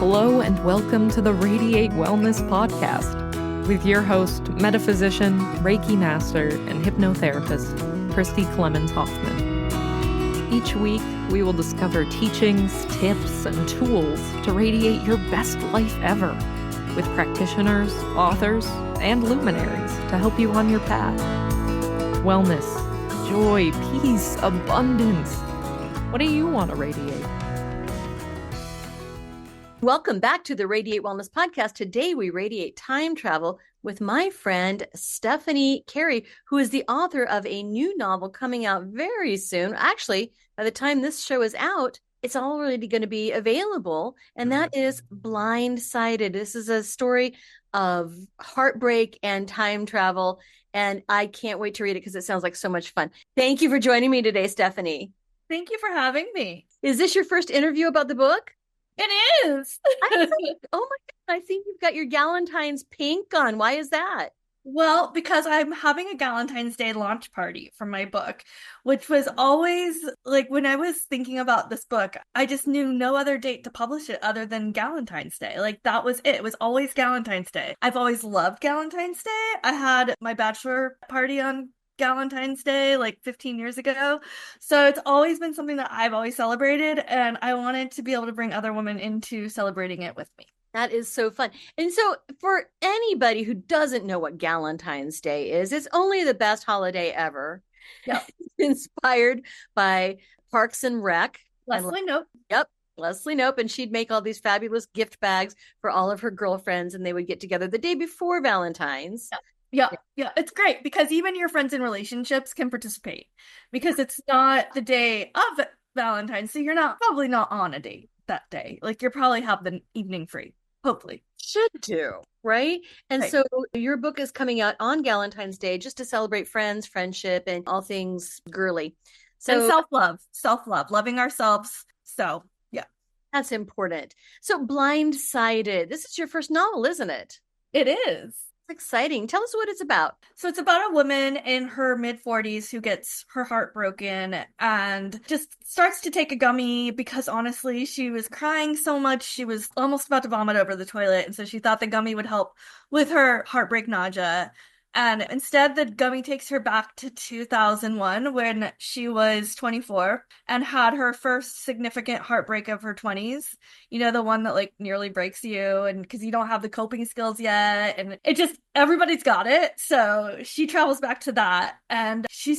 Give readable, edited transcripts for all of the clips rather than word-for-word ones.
Hello and welcome to the Radiate Wellness Podcast with your host, metaphysician, Reiki master, and hypnotherapist, Christy Clemens Hoffman. Each week, we will discover teachings, tips, and tools to radiate your best life ever with practitioners, authors, and luminaries to help you on your path. Wellness, joy, peace, abundance. What do you want to radiate? Welcome back to the Radiate Wellness Podcast. Today we radiate time travel with my friend Stephanie Carey, who is the author of a new novel coming out very soon. Actually, by the time this show is out, it's already going to be available, and that is Blindsided. This is a story of heartbreak and time travel, and I can't wait to read it because it sounds like so much fun. Thank you for joining me today, Stephanie. Thank you for having me. Is this your first interview about the book? It is. Oh my God, I think you've got your Galentine's pink on. Why is that? Well, because I'm having a Galentine's Day launch party for my book, which was always like when I was thinking about this book, I just knew no other date to publish it other than Galentine's Day. Like that was it. It was always Galentine's Day. I've always loved Galentine's Day. I had my bachelor party on Galentine's Day like 15 years ago. So it's always been something that I've always celebrated, and I wanted to be able to bring other women into celebrating it with me. That is so fun. And so for anybody who doesn't know what Galentine's Day is, it's only the best holiday ever. Yep. Inspired by Parks and Rec. Leslie Knope. Yep. Leslie Knope, and she'd make all these fabulous gift bags for all of her girlfriends, and they would get together the day before Valentine's. Yeah, it's great because even your friends in relationships can participate because it's not the day of Valentine's, so you're probably not on a date that day. Like you probably have the evening free, hopefully. Should do, right? And Right. So your book is coming out on Galentine's Day just to celebrate friends, friendship, and all things girly. So self-love, loving ourselves. So yeah, that's important. So Blindsided, this is your first novel, isn't it? it is. Exciting. Tell us what it's about. So it's about a woman in her mid-40s who gets her heart broken and just starts to take a gummy because honestly, she was crying so much. She was almost about to vomit over the toilet. And so she thought the gummy would help with her heartbreak nausea. And instead, the gummy takes her back to 2001 when she was 24 and had her first significant heartbreak of her 20s. You know, the one that like nearly breaks you and because you don't have the coping skills yet. And it just, everybody's got it. So she travels back to that and she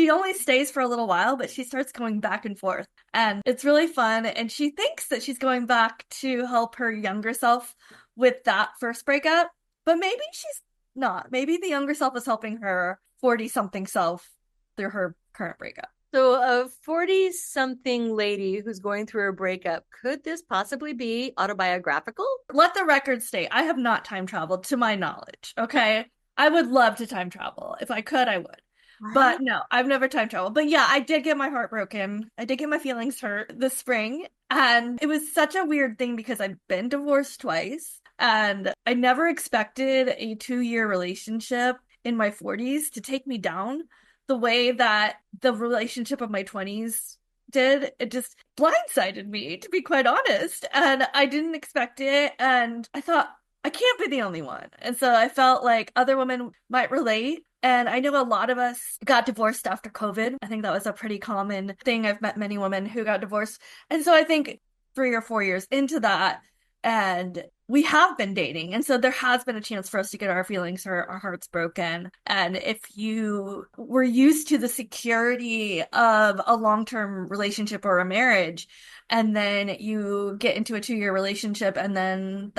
only stays for a little while, but she starts going back and forth. And it's really fun. And she thinks that she's going back to help her younger self with that first breakup. But maybe she's not. Maybe the younger self is helping her 40-something self through her current breakup. So a 40-something lady who's going through a breakup, could this possibly be autobiographical? Let the record state, I have not time traveled to my knowledge, okay? I would love to time travel. If I could, I would. Right. But no, I've never time traveled. But yeah, I did get my heart broken. I did get my feelings hurt this spring. And it was such a weird thing because I've been divorced twice. And I never expected a 2-year relationship in my 40s to take me down the way that the relationship of my 20s did. It just blindsided me, to be quite honest. And I didn't expect it. And I thought, I can't be the only one. And so I felt like other women might relate. And I know a lot of us got divorced after COVID. I think that was a pretty common thing. I've met many women who got divorced. And so I think 3 or 4 years into that, and we have been dating. And so there has been a chance for us to get our feelings hurt, our hearts broken. And if you were used to the security of a long-term relationship or a marriage, and then you get into a 2-year relationship and then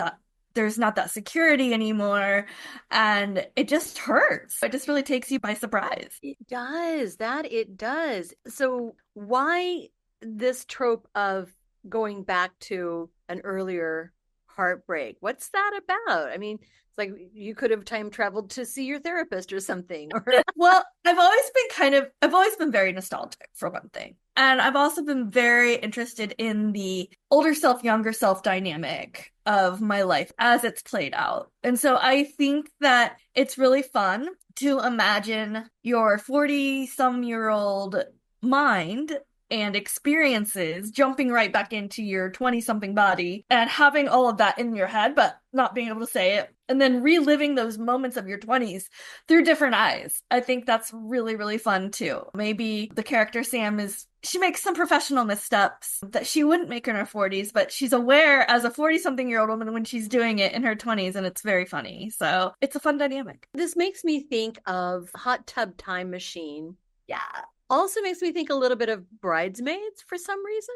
there's not that security anymore, and it just hurts. It just really takes you by surprise. It does. So why this trope of going back to an earlier heartbreak? What's that about? I mean, it's like you could have time traveled to see your therapist or something. Well, I've always been very nostalgic for one thing. And I've also been very interested in the older self, younger self dynamic of my life as it's played out. And so I think that it's really fun to imagine your 40-some-year-old mind and experiences, jumping right back into your 20-something body and having all of that in your head, but not being able to say it, and then reliving those moments of your 20s through different eyes. I think that's really, really fun too. Maybe the character Sam she makes some professional missteps that she wouldn't make in her 40s, but she's aware as a 40-something-year-old woman when she's doing it in her 20s, and it's very funny. So it's a fun dynamic. This makes me think of Hot Tub Time Machine. Yeah. Also makes me think a little bit of Bridesmaids for some reason.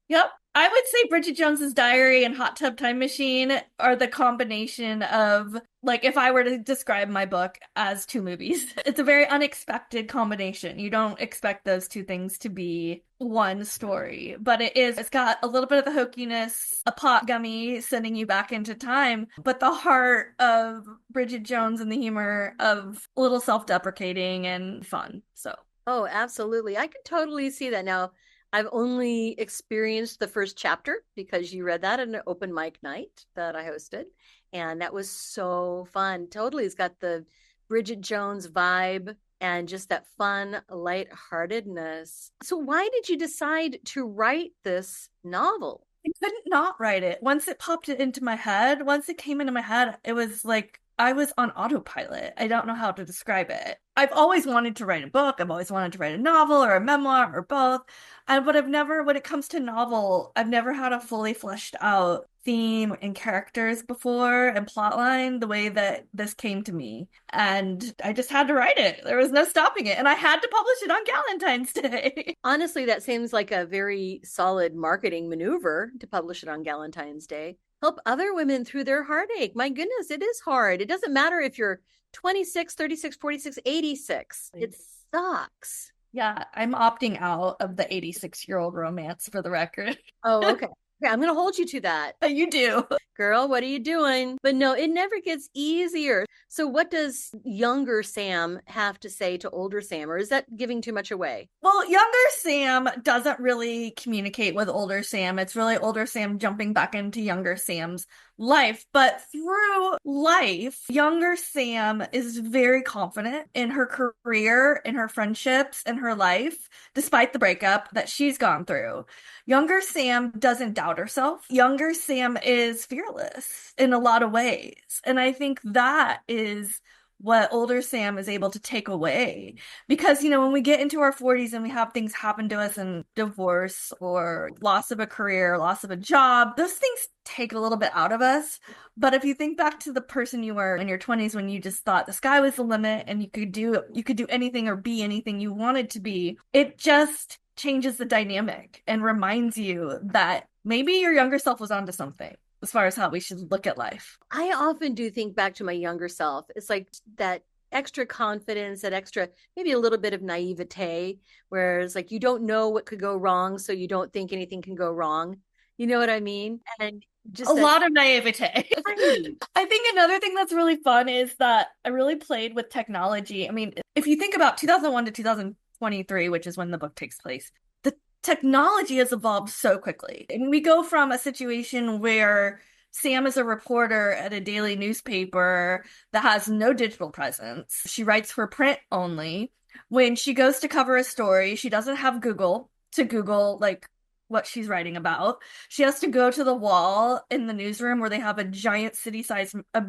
Yep. I would say Bridget Jones's Diary and Hot Tub Time Machine are the combination of, like, if I were to describe my book as two movies, it's a very unexpected combination. You don't expect those two things to be one story, but it's got a little bit of the hokiness, a pot gummy sending you back into time, but the heart of Bridget Jones and the humor of a little self-deprecating and fun. So. Oh, absolutely. I could totally see that. Now, I've only experienced the first chapter because you read that at an open mic night that I hosted. And that was so fun. Totally. It's got the Bridget Jones vibe and just that fun lightheartedness. So why did you decide to write this novel? I couldn't not write it. Once it popped it into my head, once it came into my head, it was like I was on autopilot. I don't know how to describe it. I've always wanted to write a book. I've always wanted to write a novel or a memoir or both. But I've never, when it comes to novel, I've never had a fully fleshed out theme and characters before and plotline the way that this came to me. And I just had to write it. There was no stopping it. And I had to publish it on Galentine's Day. Honestly, that seems like a very solid marketing maneuver to publish it on Galentine's Day. Help other women through their heartache. My goodness, it is hard. It doesn't matter if you're 26, 36, 46, 86. It sucks. Yeah, I'm opting out of the 86-year-old romance for the record. Oh, okay. Okay, I'm going to hold you to that. You do. Girl, what are you doing? But no, it never gets easier. So what does younger Sam have to say to older Sam? Or is that giving too much away? Well, younger Sam doesn't really communicate with older Sam. It's really older Sam jumping back into younger Sam's life. But through life, younger Sam is very confident in her career, in her friendships, in her life, despite the breakup that she's gone through. Younger Sam doesn't doubt herself. Younger Sam is fearless in a lot of ways. And I think that is what older Sam is able to take away. Because, you know, when we get into our 40s and we have things happen to us and divorce or loss of a career, loss of a job, those things take a little bit out of us. But if you think back to the person you were in your 20s when you just thought the sky was the limit and you could do anything or be anything you wanted to be, it just changes the dynamic and reminds you that maybe your younger self was onto something as far as how we should look at life. I often do think back to my younger self. It's like that extra confidence, that extra, maybe a little bit of naivete, where it's like you don't know what could go wrong, so you don't think anything can go wrong. You know what I mean? And just a lot of naivete. Right. I think another thing that's really fun is that I really played with technology. I mean, if you think about 2001 to 2023, which is when the book takes place, the technology has evolved so quickly. And we go from a situation where Sam is a reporter at a daily newspaper that has no digital presence. She writes for print only. When she goes to cover a story, she doesn't have Google to Google, like, what she's writing about. She has to go to the wall in the newsroom where they have a giant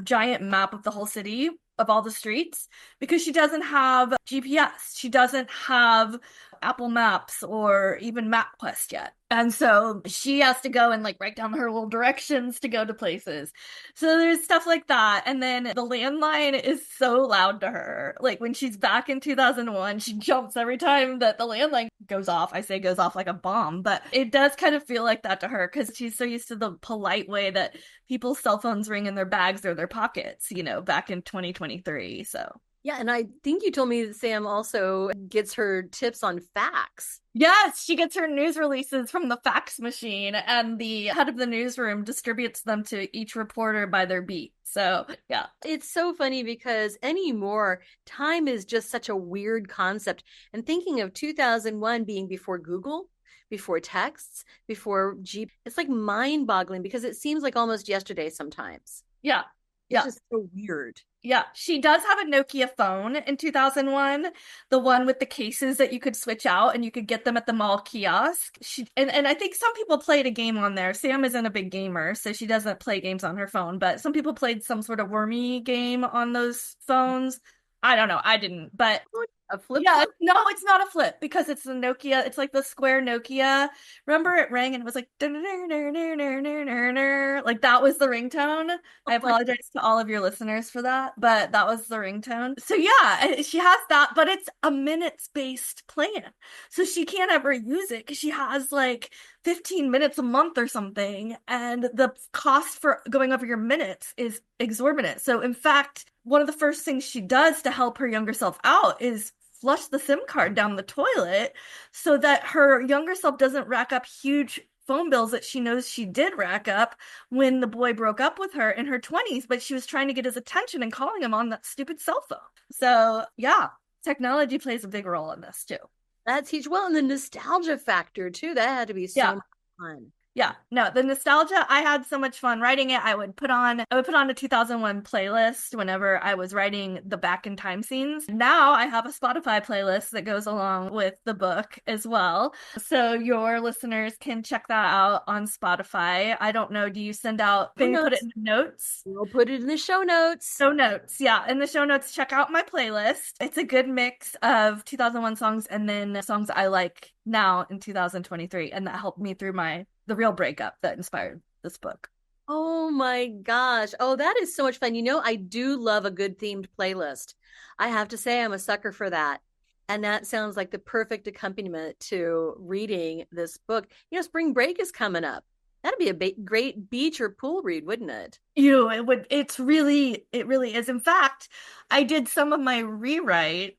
giant map of the whole city, of all the streets, because she doesn't have GPS. She doesn't have Apple Maps or even MapQuest yet. And so she has to go and like write down her little directions to go to places. So there's stuff like that. And then the landline is so loud to her. Like when she's back in 2001, she jumps every time that the landline goes off. I say goes off like a bomb, but it does kind of feel like that to her because she's so used to the polite way that people's cell phones ring in their bags or their pockets, you know, back in 2023. So. Yeah, and I think you told me that Sam also gets her tips on fax. Yes, she gets her news releases from the fax machine, and the head of the newsroom distributes them to each reporter by their beat. So, yeah. It's so funny because anymore, time is just such a weird concept. And thinking of 2001 being before Google, before texts, before it's like mind-boggling because it seems like almost yesterday sometimes. Yeah. It's just so weird. Yeah, she does have a Nokia phone in 2001, the one with the cases that you could switch out and you could get them at the mall kiosk. And I think some people played a game on there. Sam isn't a big gamer, so she doesn't play games on her phone, but some people played some sort of wormy game on those phones. I don't know, I didn't, but A flip yeah, phone? no, it's not a flip because it's the Nokia. It's like the square Nokia. Remember it rang and it was like like that was the ringtone. I apologize to all of your listeners for that, but that was the ringtone. So yeah, she has that, but it's a minutes based plan. So she can't ever use it because she has like 15 minutes a month or something, and the cost for going over your minutes is exorbitant. So in fact, one of the first things she does to help her younger self out is flush the SIM card down the toilet so that her younger self doesn't rack up huge phone bills that she knows she did rack up when the boy broke up with her in her 20s, but she was trying to get his attention and calling him on that stupid cell phone. So, yeah, technology plays a big role in this too. That's huge. Well, and the nostalgia factor too. That had to be so much fun. Yeah, no, the nostalgia, I had so much fun writing it. I would put on a 2001 playlist whenever I was writing the back in time scenes. Now I have a Spotify playlist that goes along with the book as well. So your listeners can check that out on Spotify. I don't know, do you send out, maybe put it in the notes? We'll put it in the show notes. Show notes, yeah. In the show notes, check out my playlist. It's a good mix of 2001 songs and then songs I like now in 2023. And that helped me through the real breakup that inspired this book. Oh my gosh. Oh, that is so much fun. You know, I do love a good themed playlist. I have to say I'm a sucker for that. And that sounds like the perfect accompaniment to reading this book. You know, spring break is coming up. That'd be a great beach or pool read, wouldn't it? It would. It really is. In fact, I did some of my rewrites.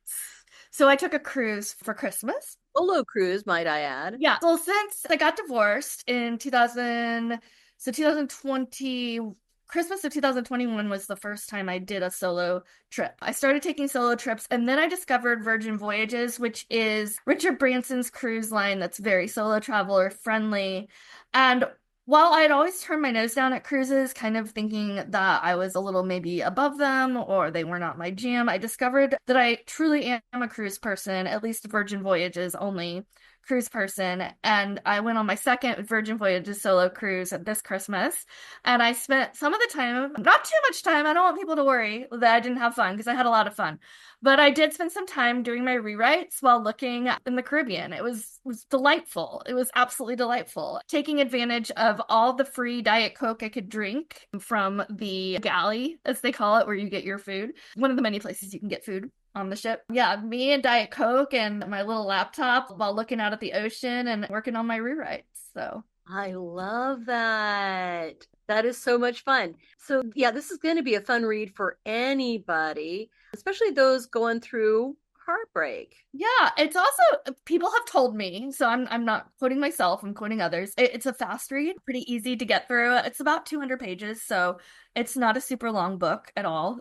So I took a cruise for Christmas. Solo cruise, might I add. Yeah. So since I got divorced in 2020, Christmas of 2021 was the first time I did a solo trip. I started taking solo trips, and then I discovered Virgin Voyages, which is Richard Branson's cruise line that's very solo traveler friendly. And while I had always turned my nose down at cruises, kind of thinking that I was a little maybe above them or they were not my jam, I discovered that I truly am a cruise person, at least Virgin Voyages only cruise person. And I went on my second Virgin Voyages solo cruise this Christmas. And I spent some of the time, not too much time, I don't want people to worry that I didn't have fun because I had a lot of fun. But I did spend some time doing my rewrites while looking in the Caribbean. It was delightful. It was absolutely delightful. Taking advantage of all the free Diet Coke I could drink from the galley, as they call it, where you get your food. One of the many places you can get food on the ship. Yeah, me and Diet Coke and my little laptop while looking out at the ocean and working on my rewrites. So I love that. That is so much fun. So yeah, this is going to be a fun read for anybody, especially those going through heartbreak. yeah, it's also, people have told me, so I'm not quoting myself, I'm quoting others. It's a fast read, pretty easy to get through. It's about 200 pages, so it's not a super long book at all.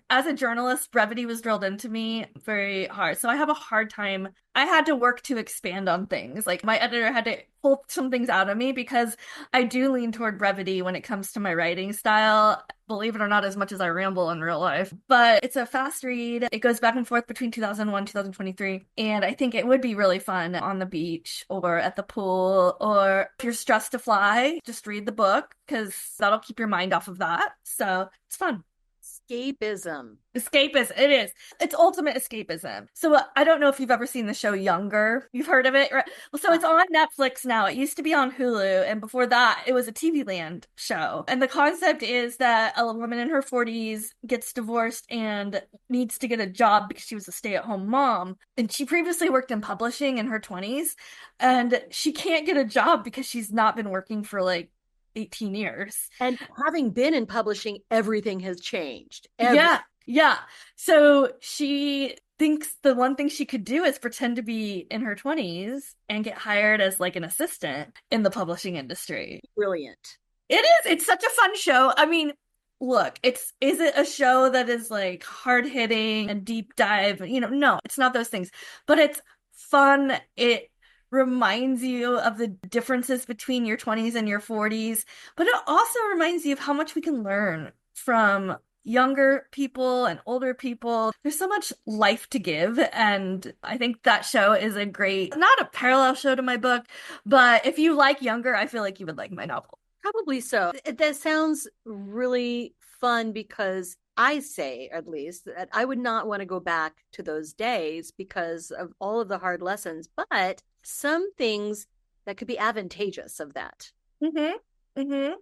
As a journalist, brevity was drilled into me very hard. So I have a hard time. I had to work to expand on things. Like my editor had to pull some things out of me because I do lean toward brevity when it comes to my writing style. Believe it or not, as much as I ramble in real life. But it's a fast read. It goes back and forth between 2001, 2023. And I think it would be really fun on the beach or at the pool, or if you're stressed to fly, just read the book because that'll keep your mind off of that. So it's fun. Escapism. Escapism. It is. It's ultimate escapism. So I don't know if you've ever seen the show Younger. You've heard of it, right? Well, so it's on Netflix now. It used to be on Hulu, and before that, it was a TV Land show. And the concept is that a woman in her 40s gets divorced and needs to get a job because she was a stay-at-home mom. And she previously worked in publishing in her 20s, and she can't get a job because she's not been working for like 18 years. And having been in publishing, everything has changed. Yeah. So she thinks the one thing she could do is pretend to be in her 20s and get hired as like an assistant in the publishing industry. Brilliant. It is. It's such a fun show. I mean, look, is it a show that is like hard hitting and deep dive? No, it's not those things, but it's fun. It reminds you of the differences between your 20s and your 40s, but it also reminds you of how much we can learn from younger people and older people. There's so much life to give. And I think that show is a great, not a parallel show to my book, but if you like younger, I feel like you would like my novel. Probably so. That sounds really fun because I say, at least, that I would not want to go back to those days because of all of the hard lessons, but some things that could be advantageous of that. Mm-hmm. Mm-hmm.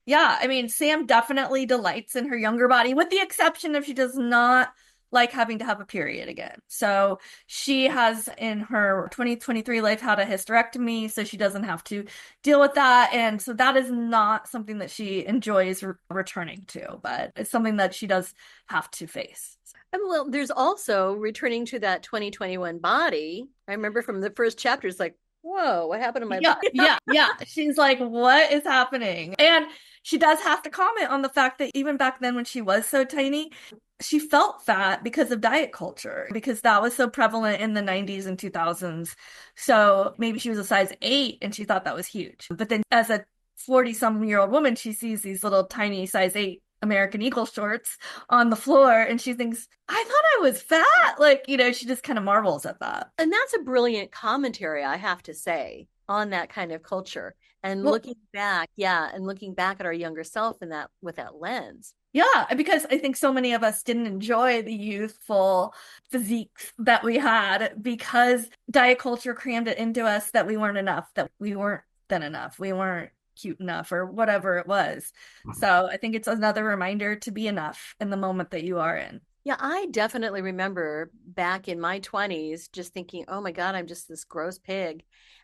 Yeah, I mean, Sam definitely delights in her younger body, with the exception of she does not like having to have a period again. So she has in her 2023 life had a hysterectomy, so she doesn't have to deal with that. And so that is not something that she enjoys returning to, but it's something that she does have to face. And well, there's also returning to that 2021 body. I remember from the first chapter, it's like, whoa, what happened to my body? Yeah. She's like, what is happening? And she does have to comment on the fact that even back then when she was so tiny, she felt fat because of diet culture, because that was so prevalent in the 90s and 2000s. So maybe she was a size 8 and she thought that was huge. But then as a 40-some-year-old woman, she sees these little tiny size 8 American Eagle shorts on the floor and she thinks, I thought I was fat. Like, she just kind of marvels at that. And that's a brilliant commentary, I have to say, on that kind of culture. And looking back at our younger self in that with that lens. Yeah, because I think so many of us didn't enjoy the youthful physiques that we had because diet culture crammed it into us that we weren't enough, that we weren't thin enough, we weren't cute enough, or whatever it was. So I think it's another reminder to be enough in the moment that you are in. Yeah, I definitely remember back in my 20s just thinking, oh my God, I'm just this gross pig.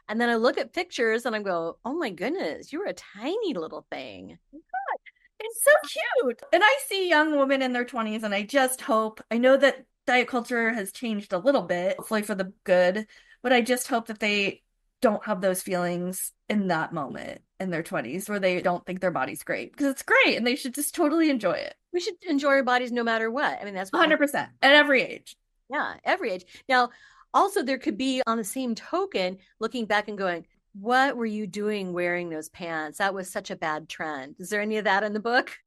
And then I look at pictures and I go, oh my goodness, you're a tiny little thing. It's so cute. And I see young women in their 20s and I just hope, I know that diet culture has changed a little bit, hopefully for the good, but I just hope that they don't have those feelings in that moment in their 20s where they don't think their body's great, because it's great and they should just totally enjoy it. We should enjoy our bodies no matter what. I mean, that's 100% at every age. Yeah, every age. Now, also there could be on the same token, looking back and going, what were you doing wearing those pants? That was such a bad trend. Is there any of that in the book?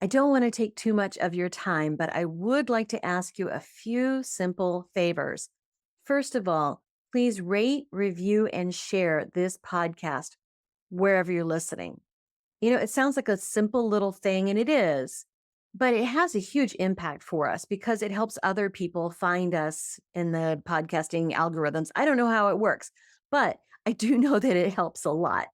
I don't want to take too much of your time, but I would like to ask you a few simple favors. First of all, please rate, review, and share this podcast wherever you're listening. It sounds like a simple little thing, and it is, but it has a huge impact for us because it helps other people find us in the podcasting algorithms. I don't know how it works, but I do know that it helps a lot.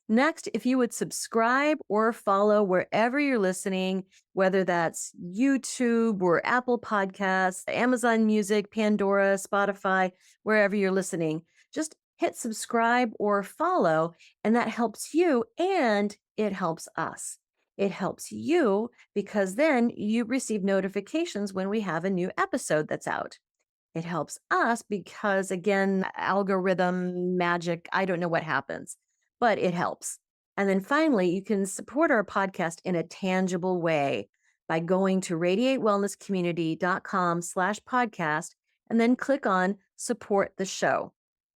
Next, if you would subscribe or follow wherever you're listening, whether that's YouTube or Apple Podcasts, Amazon Music, Pandora, Spotify, wherever you're listening, just hit subscribe or follow, and that helps you and it helps us. It helps you because then you receive notifications when we have a new episode that's out. It helps us because, again, algorithm magic, I don't know what happens, but it helps. And then finally, you can support our podcast in a tangible way by going to radiatewellnesscommunity.com/podcast and then click on support the show.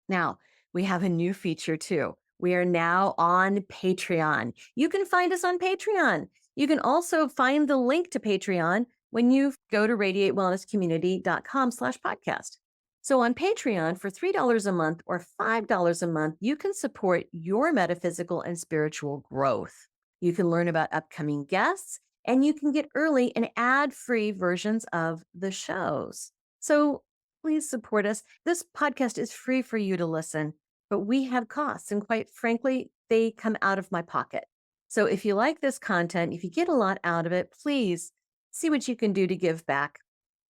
Now, we have a new feature too. We are now on Patreon. You can find us on Patreon. You can also find the link to Patreon when you go to radiatewellnesscommunity.com/podcast. So on Patreon, for $3 a month or $5 a month, you can support your metaphysical and spiritual growth. You can learn about upcoming guests, and you can get early and ad-free versions of the shows. So please support us. This podcast is free for you to listen, but we have costs, and quite frankly, they come out of my pocket. So if you like this content, if you get a lot out of it, please see what you can do to give back.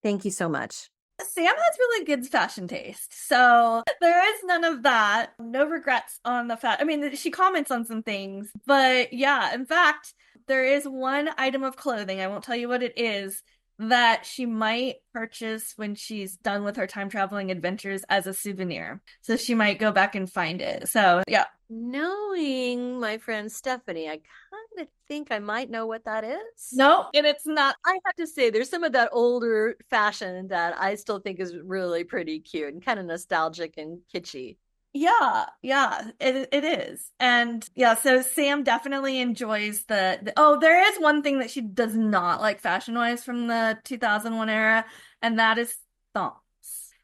Thank you so much. Sam has really good fashion taste, so there is none of that. No regrets on the I mean, she comments on some things, but yeah, in fact, there is one item of clothing, I won't tell you what it is, that she might purchase when she's done with her time traveling adventures as a souvenir. So she might go back and find it. So yeah. Knowing my friend Stephanie, I kind of think I might know what that is. No, and it's not. I have to say, there's some of that older fashion that I still think is really pretty cute and kind of nostalgic and kitschy. Yeah, it is. And yeah, so Sam definitely enjoys oh, there is one thing that she does not like fashion-wise from the 2001 era, and that is thongs.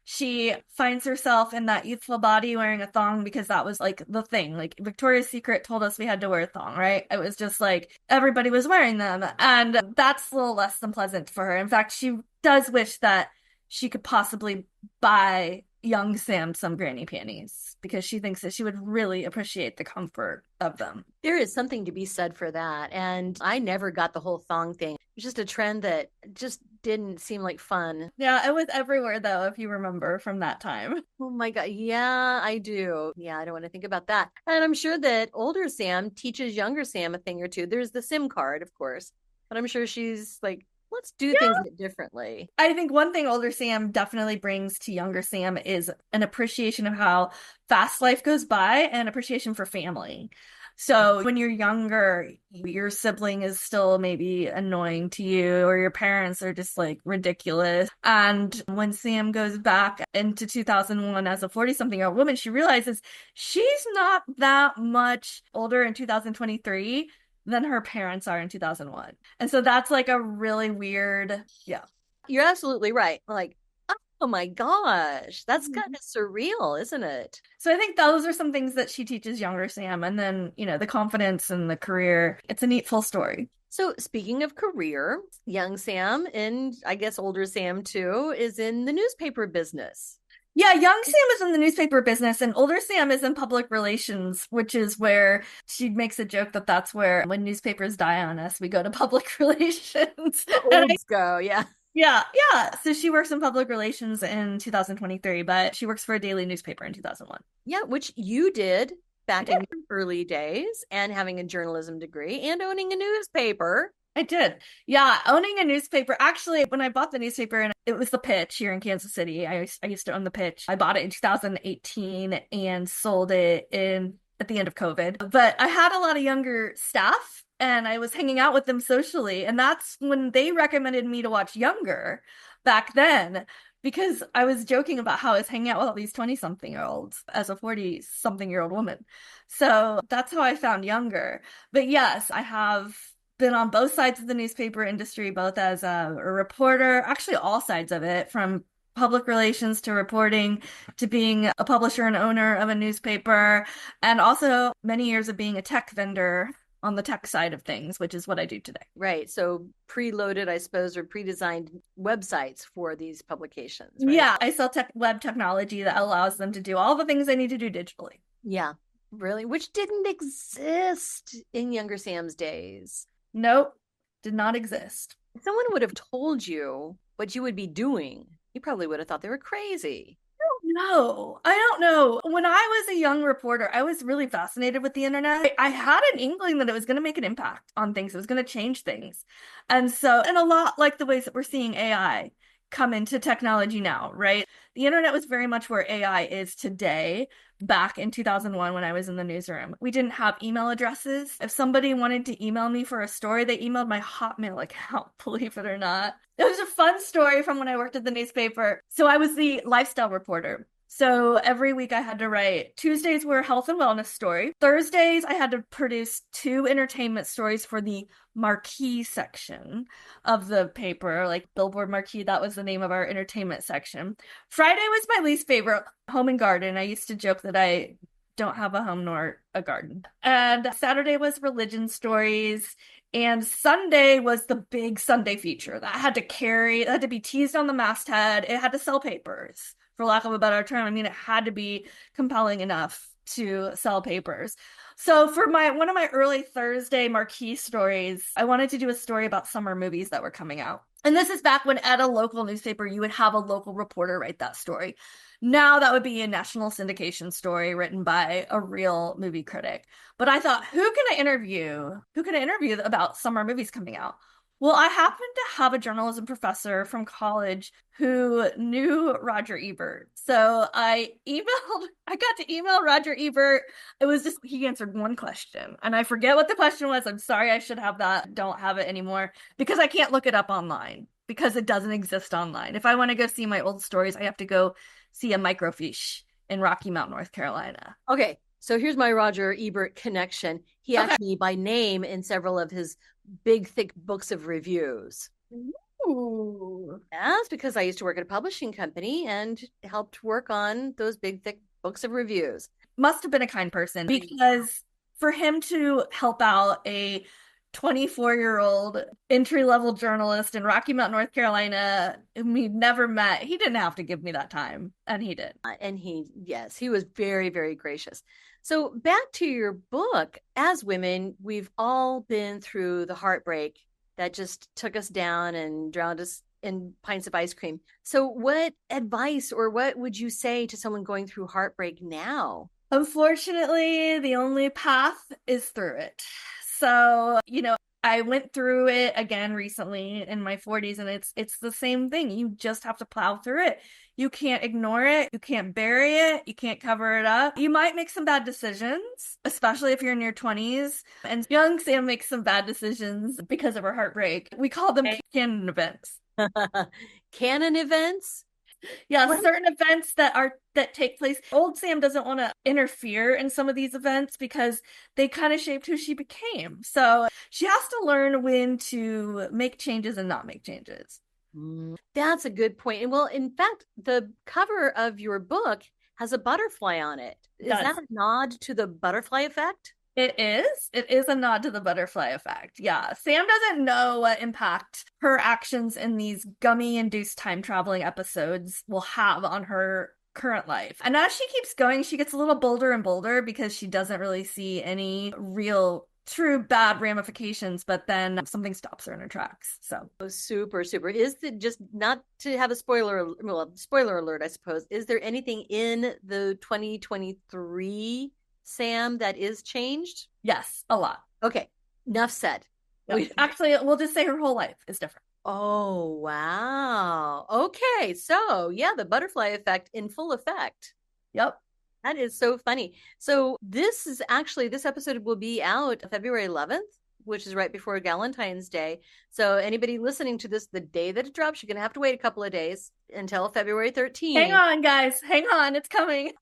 She finds herself in that youthful body wearing a thong because that was like the thing. Like Victoria's Secret told us we had to wear a thong, right? It was just like everybody was wearing them, and that's a little less than pleasant for her. In fact, she does wish that she could possibly buy young Sam some granny panties because she thinks that she would really appreciate the comfort of them. There is something to be said for that. And I never got the whole thong thing. It was just a trend that just didn't seem like fun. Yeah, it was everywhere though, if you remember from that time. Oh my God. Yeah, I do. Yeah, I don't want to think about that. And I'm sure that older Sam teaches younger Sam a thing or two. There's the SIM card, of course, but I'm sure she's like, let's do things differently. I think one thing older Sam definitely brings to younger Sam is an appreciation of how fast life goes by and appreciation for family. So when you're younger, your sibling is still maybe annoying to you, or your parents are just like ridiculous. And when Sam goes back into 2001 as a 40-something-year-old woman, she realizes she's not that much older in 2023 than her parents are in 2001. And so that's like a really weird, yeah. You're absolutely right. Like, oh my gosh, that's kind of surreal, isn't it? So I think those are some things that she teaches younger Sam. And then, the confidence and the career. It's a neat full story. So speaking of career, young Sam, and I guess older Sam too, is in the newspaper business. Yeah, young Sam is in the newspaper business and older Sam is in public relations, which is where she makes a joke that that's where when newspapers die on us, we go to public relations. Let's go, yeah. Yeah. So she works in public relations in 2023, but she works for a daily newspaper in 2001. Yeah, which you did back in your early days, and having a journalism degree and owning a newspaper. I did. Yeah, owning a newspaper. Actually, when I bought the newspaper, and it was the Pitch here in Kansas City. I used to own the Pitch. I bought it in 2018 and sold it at the end of COVID. But I had a lot of younger staff and I was hanging out with them socially. And that's when they recommended me to watch Younger back then, because I was joking about how I was hanging out with all these 20-something-year-olds as a 40-something-year-old woman. So that's how I found Younger. But yes, I have been on both sides of the newspaper industry, both as a reporter, actually all sides of it, from public relations to reporting to being a publisher and owner of a newspaper, and also many years of being a tech vendor on the tech side of things, which is what I do today. Right. So preloaded, I suppose, or pre-designed websites for these publications. Right? Yeah, I sell web technology that allows them to do all the things they need to do digitally. Yeah, really, which didn't exist in younger Sam's days. Nope, did not exist. If someone would have told you what you would be doing, you probably would have thought they were crazy. I don't know. When I was a young reporter, I was really fascinated with the internet. I had an inkling that it was going to make an impact on things. It was going to change things. And a lot like the ways that we're seeing AI come into technology now, right? The internet was very much where AI is today. Back in 2001 when I was in the newsroom, we didn't have email addresses. If somebody wanted to email me for a story, they emailed my Hotmail account, believe it or not. It was a fun story from when I worked at the newspaper. So I was the lifestyle reporter. So every week I had to write. Tuesdays were health and wellness story. Thursdays I had to produce 2 entertainment stories for the marquee section of the paper, like Billboard Marquee. That was the name of our entertainment section. Friday was my least favorite, home and garden. I used to joke that I don't have a home nor a garden. And Saturday was religion stories. And Sunday was the big Sunday feature that had to be teased on the masthead. It had to sell papers, for lack of a better term. I mean, it had to be compelling enough to sell papers. So for one of my early Thursday marquee stories, I wanted to do a story about summer movies that were coming out. And this is back when at a local newspaper, you would have a local reporter write that story. Now that would be a national syndication story written by a real movie critic. But I thought, who can I interview? Who can I interview about summer movies coming out? Well, I happened to have a journalism professor from college who knew Roger Ebert. So I got to email Roger Ebert. It was just, he answered one question and I forget what the question was. I'm sorry, I should have that. Don't have it anymore because I can't look it up online because it doesn't exist online. If I want to go see my old stories, I have to go see a microfiche in Rocky Mount, North Carolina. Okay. So here's my Roger Ebert connection. He actually, by name, in several of his big, thick books of reviews. Ooh. That's because I used to work at a publishing company and helped work on those big, thick books of reviews. Must have been a kind person, because for him to help out a 24-year-old entry-level journalist in Rocky Mount, North Carolina, whom we'd never met, he didn't have to give me that time, and he did. And yes, he was very, very gracious. So back to your book. As women, we've all been through the heartbreak that just took us down and drowned us in pints of ice cream. So what advice or what would you say to someone going through heartbreak now? Unfortunately, the only path is through it. So, I went through it again recently in my 40s, and it's the same thing. You just have to plow through it. You can't ignore it. You can't bury it. You can't cover it up. You might make some bad decisions, especially if you're in your 20s. And young Sam makes some bad decisions because of her heartbreak. We call them canon events. Canon events? Yeah, certain events that take place. Old Sam doesn't want to interfere in some of these events because they kind of shaped who she became. So she has to learn when to make changes and not make changes. That's a good point. And well, in fact, the cover of your book has a butterfly on it. Is that a nod to the butterfly effect? It is. It is a nod to the butterfly effect. Yeah. Sam doesn't know what impact her actions in these gummy-induced time traveling episodes will have on her current life. And as she keeps going, she gets a little bolder and bolder because she doesn't really see any real true bad ramifications, but then something stops her in her tracks. So super. Is it just not to have a spoiler alert, I suppose. Is there anything in the 2023 Sam that is changed? Yes, a lot. Okay, enough said. Yep. Actually, we'll just say her whole life is different. Oh, wow. Okay, so yeah, the butterfly effect in full effect. Yep. That is so funny. So this episode will be out February 11th, which is right before Valentine's Day. So anybody listening to this the day that it drops, you're going to have to wait a couple of days until February 13th. Hang on, guys. Hang on. It's coming.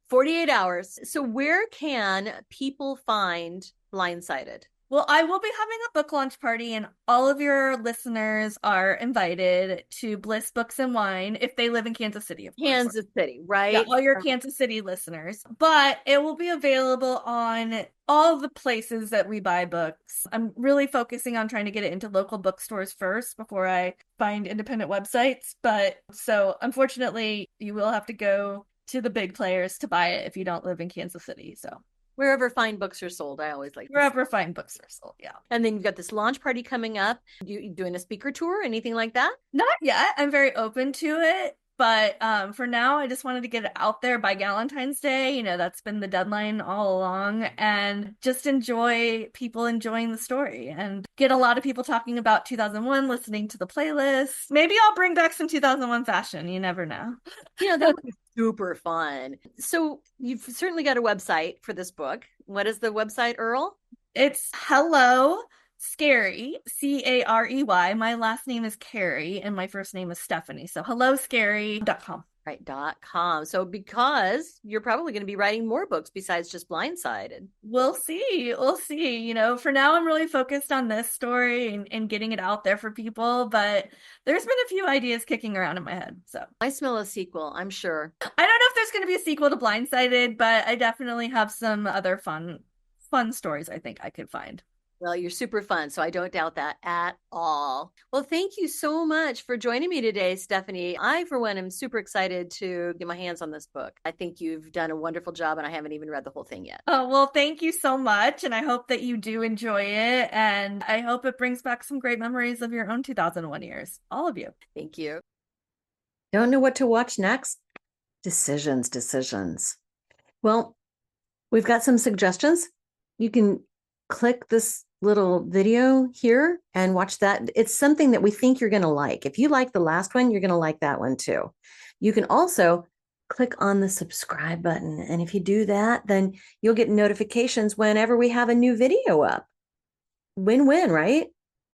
48 hours. So where can people find Blindsided? Well, I will be having a book launch party, and all of your listeners are invited to Bliss Books and Wine if they live in Kansas City. Of course. Kansas City, right? Yeah, all your Kansas City listeners. But it will be available on all the places that we buy books. I'm really focusing on trying to get it into local bookstores first before I find independent websites. But so unfortunately, you will have to go to the big players to buy it if you don't live in Kansas City. So wherever fine books are sold, I always like wherever fine books are sold. Yeah. And then you've got this launch party coming up. You doing a speaker tour, anything like that? Not yet. I'm very open to it. But for now, I just wanted to get it out there by Valentine's Day. That's been the deadline all along, and just enjoy people enjoying the story and get a lot of people talking about 2001, listening to the playlist. Maybe I'll bring back some 2001 fashion. You never know. That would be super fun. So you've certainly got a website for this book. What is the website, Earl? It's Hello Scary, Carey. My last name is Carey and my first name is Stephanie. So helloscary.com. Right, .com. So because you're probably going to be writing more books besides just Blindsided. We'll see. For now, I'm really focused on this story and getting it out there for people. But there's been a few ideas kicking around in my head. So I smell a sequel, I'm sure. I don't know if there's going to be a sequel to Blindsided, but I definitely have some other fun stories I think I could find. Well, you're super fun, so I don't doubt that at all. Well, thank you so much for joining me today, Stephanie. I, for one, am super excited to get my hands on this book. I think you've done a wonderful job, and I haven't even read the whole thing yet. Oh, well, thank you so much, and I hope that you do enjoy it, and I hope it brings back some great memories of your own 2001 years. All of you. Thank you. Don't know what to watch next? Decisions. Well, we've got some suggestions. You can click this little video here and watch that. It's something that we think you're going to like. If you like the last one, you're going to like that one too. You can also click on the subscribe button. And if you do that, then you'll get notifications whenever we have a new video up. Win-win, right?